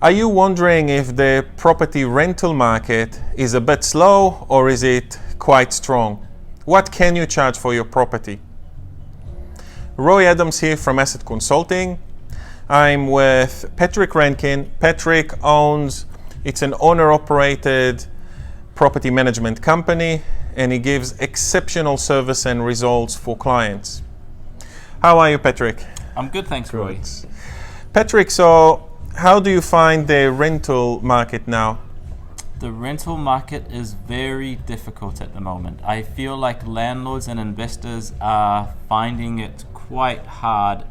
Are you wondering if the property rental market is a bit slow or is it quite strong? What can you charge for your property? Roy Adams here from Asset Consulting. I'm with Patrick Rankin. Patrick it's an owner-operated property management company, and he gives exceptional service and results for clients. How are you, Patrick? I'm good, thanks, Roy. Patrick, so how do you find the rental market now? The rental market is very difficult at the moment. I feel like landlords and investors are finding it quite hard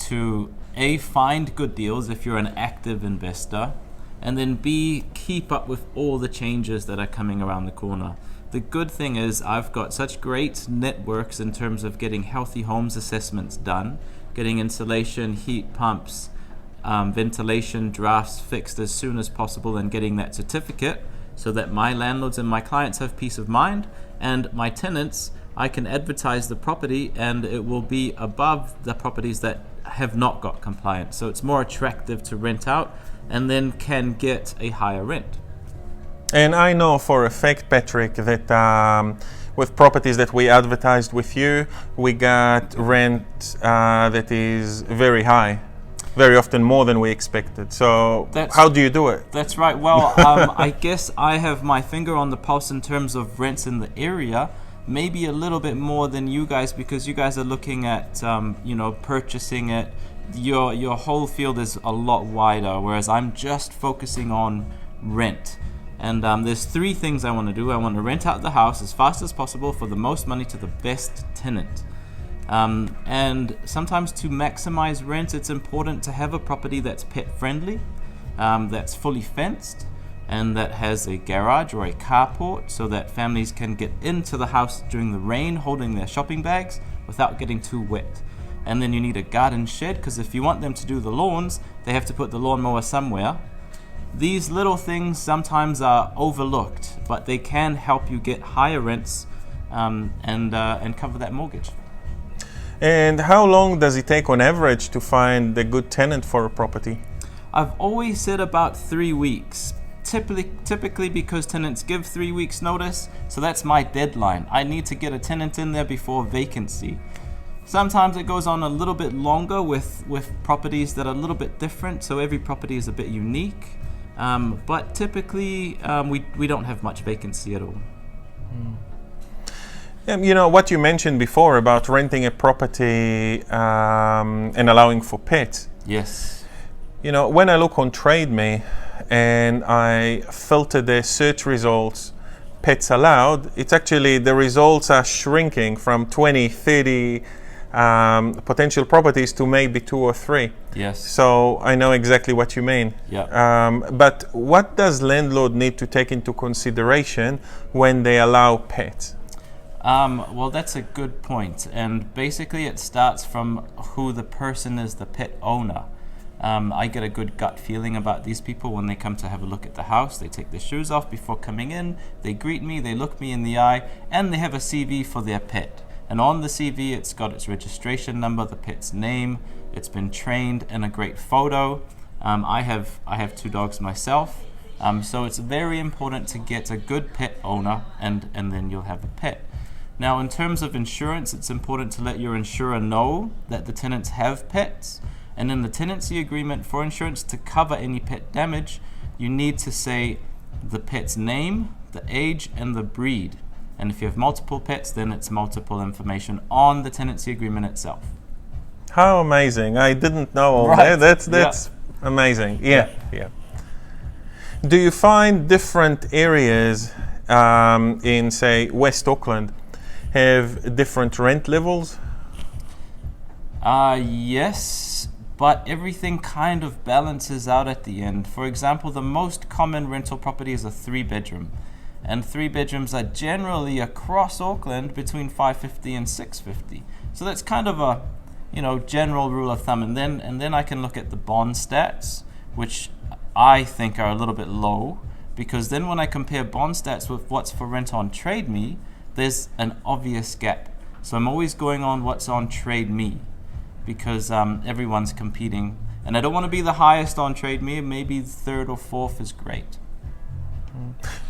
to A, find good deals if you're an active investor, and then B, keep up with all the changes that are coming around the corner. The good thing is I've got such great networks in terms of getting healthy homes assessments done, getting insulation, heat pumps, ventilation drafts fixed as soon as possible, and getting that certificate so that my landlords and my clients have peace of mind, and my tenants, I can advertise the property and it will be above the properties that have not got compliance. So it's more attractive to rent out and then can get a higher rent. And I know for a fact, Patrick, that with properties that we advertised with you, we got rent that is very high, very often more than we expected. So how do you do it? That's right. Well, I guess I have my finger on the pulse in terms of rents in the area, maybe a little bit more than you guys, because you guys are looking at purchasing it. Your whole field is a lot wider, whereas I'm just focusing on rent. And there's three things I want to do. I want to rent out the house as fast as possible for the most money to the best tenant. And sometimes to maximize rent, it's important to have a property that's pet friendly, that's fully fenced, and that has a garage or a carport so that families can get into the house during the rain holding their shopping bags without getting too wet. And then you need a garden shed, because if you want them to do the lawns, they have to put the lawnmower somewhere. These little things sometimes are overlooked, but they can help you get higher rents and cover that mortgage. And how long does it take on average to find a good tenant for a property? I've always said about 3 weeks. Typically because tenants give 3 weeks notice, so that's my deadline. I need to get a tenant in there before vacancy. Sometimes it goes on a little bit longer with properties that are a little bit different, so every property is a bit unique. But typically we don't have much vacancy at all. What you mentioned before about renting a property and allowing for pets. Yes. When I look on TradeMe and I filter the search results, pets allowed, it's actually the results are shrinking from 20, 30 potential properties to maybe 2 or 3. Yes. So I know exactly what you mean. Yeah. But what does landlord need to take into consideration when they allow pets? Well, that's a good point. And basically it starts from who the person is, the pet owner. I get a good gut feeling about these people when they come to have a look at the house. They take their shoes off before coming in, they greet me, they look me in the eye, and they have a CV for their pet. And on the CV, it's got its registration number, the pet's name, it's been trained, and a great photo. I have 2 dogs myself, so it's very important to get a good pet owner, and then you'll have a pet. Now, in terms of insurance, it's important to let your insurer know that the tenants have pets. And in the tenancy agreement, for insurance to cover any pet damage, you need to say the pet's name, the age, and the breed. And if you have multiple pets, then it's multiple information on the tenancy agreement itself. How amazing. I didn't know all right. that. That's amazing. Yeah. Do you find different areas in, say, West Auckland have different rent levels? Yes, but everything kind of balances out at the end. For example, the most common rental property is a 3-bedroom. And 3 bedrooms are generally across Auckland between $550 and $650. So that's kind of a general rule of thumb. And then I can look at the bond stats, which I think are a little bit low, because then when I compare bond stats with what's for rent on TradeMe, there's an obvious gap. So I'm always going on what's on TradeMe, because everyone's competing And I don't want to be the highest on trade. Maybe third or fourth is great.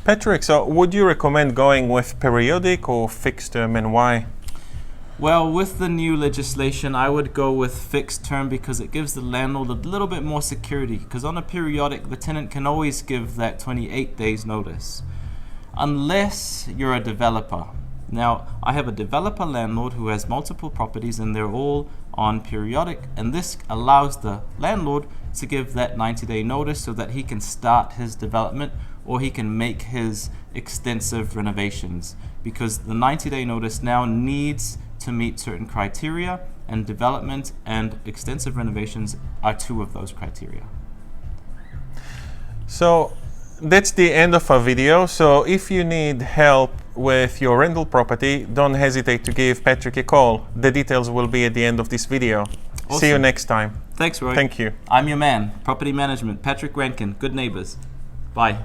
Patrick, so would you recommend going with periodic or fixed term, and why? Well, with the new legislation, I would go with fixed term because it gives the landlord a little bit more security. Because on a periodic, the tenant can always give that 28 days notice, unless you're a developer. Now, I have a developer landlord who has multiple properties and they're all on periodic, and this allows the landlord to give that 90-day notice so that he can start his development or he can make his extensive renovations, because the 90-day notice now needs to meet certain criteria, and development and extensive renovations are two of those criteria. So that's the end of our video. So if you need help with your rental property, don't hesitate to give Patrick a call. The details will be at the end of this video. Awesome. See you next time. Thanks, Roy. Thank you. I'm your man, Property Management, Patrick Rankin, Good Neighbours. Bye.